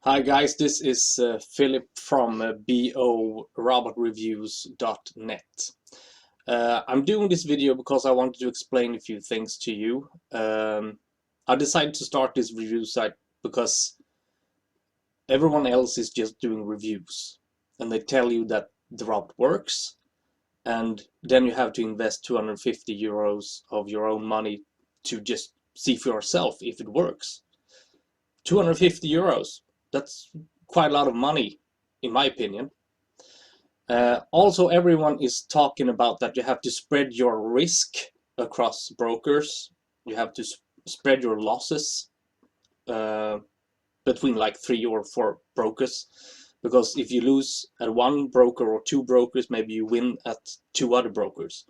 Hi guys, this is Philip from BORobotReviews.net. I'm doing this video because I wanted to explain a few things to you. I decided to start this review site because everyone else is just doing reviews and they tell you that the robot works, and then you have to invest 250 euros of your own money to just see for yourself if it works. 250 euros. That's quite a lot of money, in my opinion. Also, everyone is talking about that you have to spread your risk across brokers. You have to spread your losses between like 3 or 4 brokers. Because if you lose at one broker or 2 brokers, maybe you win at 2 other brokers.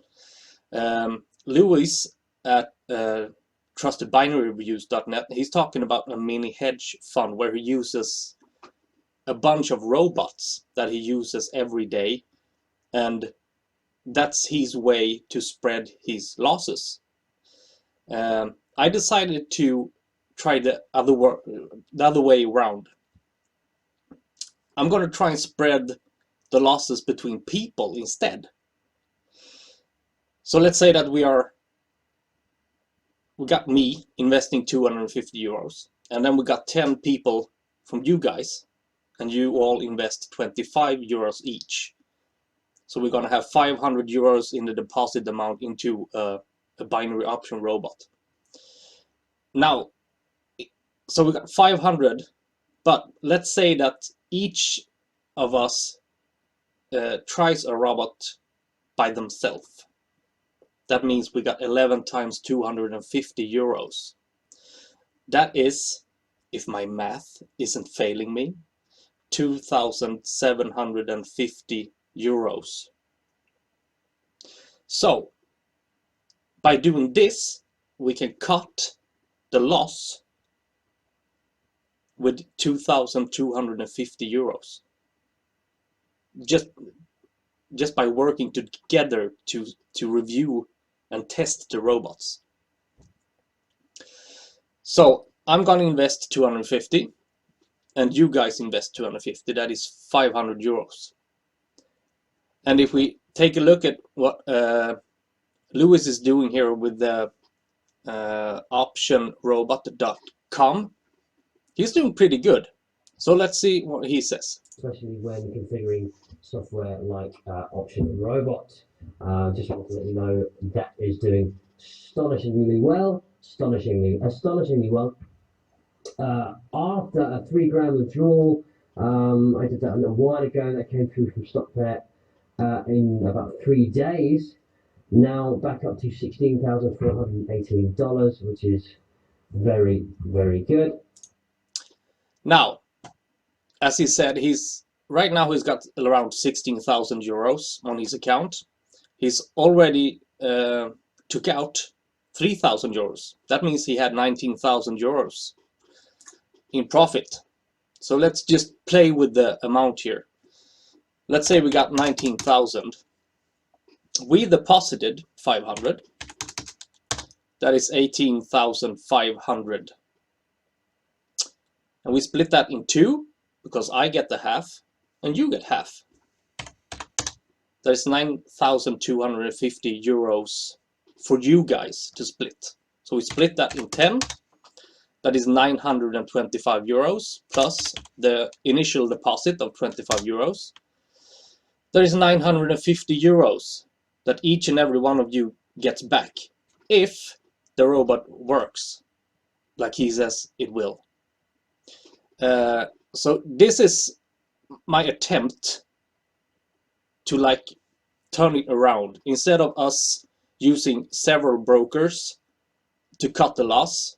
Lewis at TrustedBinaryReviews.net, he's talking about a mini hedge fund where he uses a bunch of robots that he uses every day, and that's his way to spread his losses. I decided to try the other way around. I'm going to try and spread the losses between people instead. So let's say that we got me investing 250 euros, and then we got 10 people from you guys, and you all invest 25 euros each. So we're going to have 500 euros in the deposit amount into a binary option robot. Now, so we got 500, but let's say that each of us tries a robot by themselves. That means we got 11 times 250 euros. That is, if my math isn't failing me, 2,750 euros. So by doing this, we can cut the loss with 2,250 euros. Just by working together to review and test the robots. So I'm going to invest 250, and you guys invest 250. That is 500 euros. And if we take a look at what Lewis is doing here with the optionrobot.com, he's doing pretty good. So let's see what he says. Especially when configuring software like Option Robot. Just want to let you know that is doing astonishingly well. Astonishingly well. After a 3 grand withdrawal, I did that a little while ago. That came through from StockPet in about 3 days. Now back up to $16,418, which is very, very good. Now, as he said, right now he's got around 16,000 euros on his account. He's already took out 3,000 euros. That means he had 19,000 euros in profit. So let's just play with the amount here. Let's say we got 19,000. We deposited 500. That is 18,500. And we split that in 2 because I get the half and you get half. That is 9,250 euros for you guys to split. So we split that in 10. That is 925 euros plus the initial deposit of 25 euros. There is 950 euros that each and every one of you gets back if the robot works like he says it will. So this is my attempt to like turn it around. Instead of us using several brokers to cut the loss,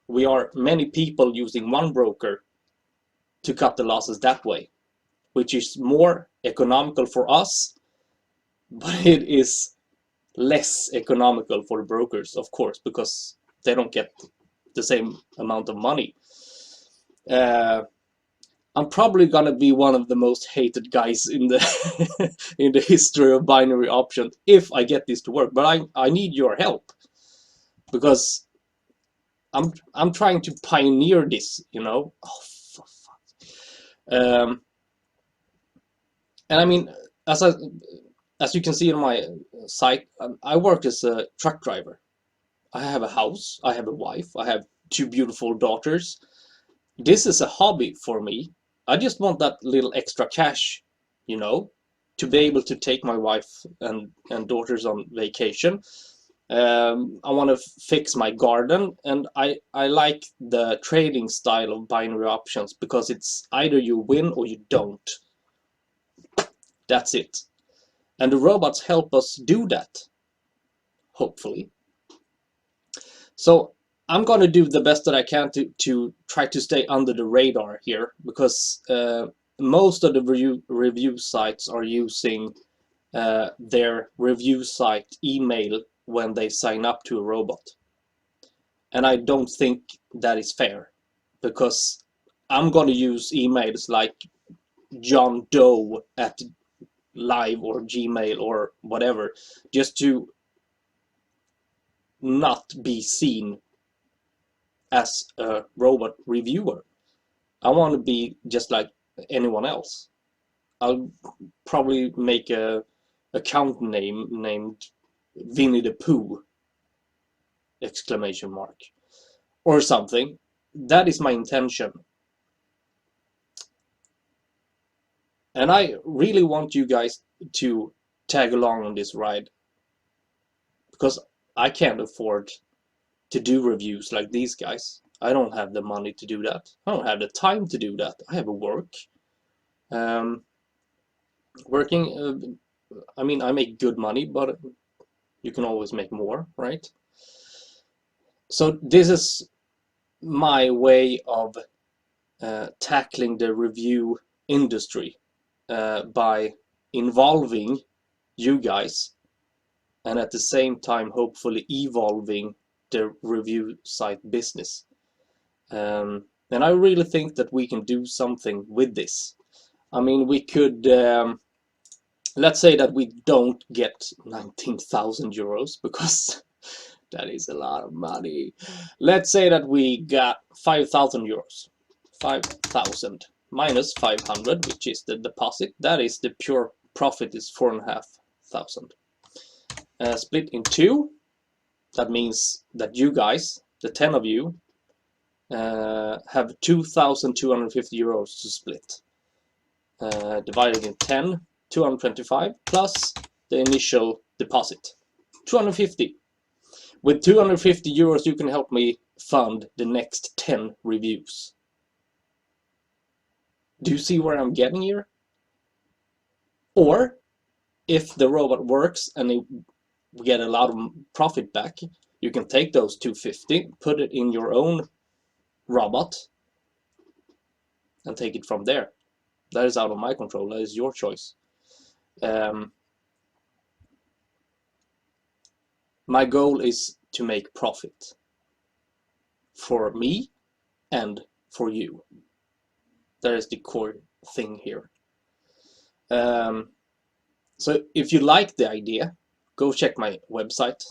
we are many people using one broker to cut the losses that way, which is more economical for us, but it is less economical for the brokers, of course, because they don't get the same amount of money. I'm probably gonna be one of the most hated guys in the in the history of binary options if I get this to work, but I need your help, because I'm trying to pioneer this, you know. Oh, for fuck. And I mean, as you can see on my site, I work as a truck driver. I have a house, I have a wife, I have 2 beautiful daughters. This is a hobby for me. I just want that little extra cash, you know, to be able to take my wife and daughters on vacation. I want to fix my garden, and I like the trading style of binary options because it's either you win or you don't. That's it. And the robots help us do that, hopefully. So I'm going to do the best that I can to try to stay under the radar here, because most of the review sites are using their review site email when they sign up to a robot. And I don't think that is fair, because I'm going to use emails like John Doe at Live or Gmail or whatever, just to not be seen as a robot reviewer. I want to be just like anyone else. I'll probably make a account name named Winnie the Pooh exclamation mark or something. That is my intention. And I really want you guys to tag along on this ride, because I can't afford to do reviews like these guys. I don't have the money to do that. I don't have the time to do that. I have a work. Working, I mean, I make good money, but you can always make more, right? So this is my way of tackling the review industry by involving you guys, and at the same time hopefully evolving the review site business. And I really think that we can do something with this. I mean, we could, let's say that we don't get 19,000 euros, because that is a lot of money. Let's say that we got 5,000 euros. 5,000 minus 500, which is the deposit. That is the pure profit, is 4,500. Split in 2. That means that you guys, the 10 of you, have 2,250 euros to split. Divided in 10, 225 plus the initial deposit, 250. With 250 euros, you can help me fund the next 10 reviews. Do you see where I'm getting here? Or if the robot works and we get a lot of profit back, you can take those 250, put it in your own robot, and take it from there. That is out of my control. That is your choice. My goal is to make profit for me and for you. That is the core thing here. So if you like the idea, go check my website.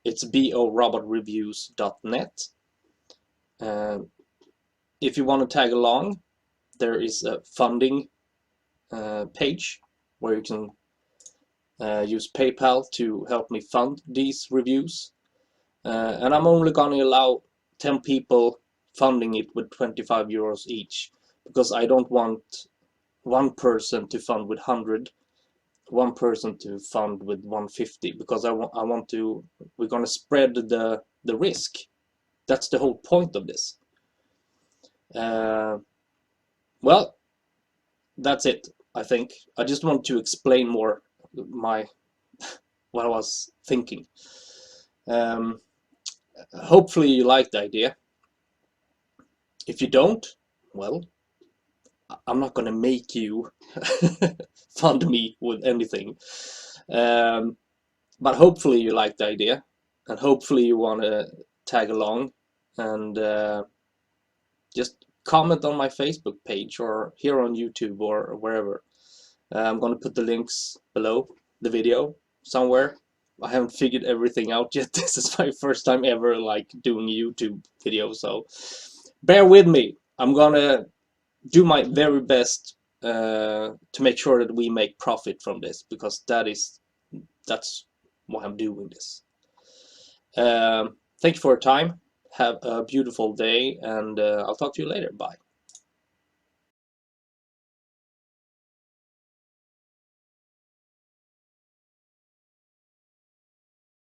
It's borobot-reviews.net. If you want to tag along, there is a funding page where you can use PayPal to help me fund these reviews. And I'm only going to allow 10 people funding it with 25 euros each, because I don't want one person to fund with 100, one person to fund with 150, because I want to, we're going to spread the risk. That's the whole point of this. Well, that's it, I think. I just want to explain more what I was thinking. Hopefully you like the idea. If you don't, well, I'm not gonna make you fund me with anything. But hopefully you like the idea, and hopefully you want to tag along, and just comment on my Facebook page or here on YouTube or wherever. I'm going to put the links below the video somewhere. I haven't figured everything out yet. This is my first time ever like doing a YouTube video, so bear with me. I'm gonna do my very best to make sure that we make profit from this, because that's why I'm doing this. Thank you for your time. Have a beautiful day, and I'll talk to you later. Bye.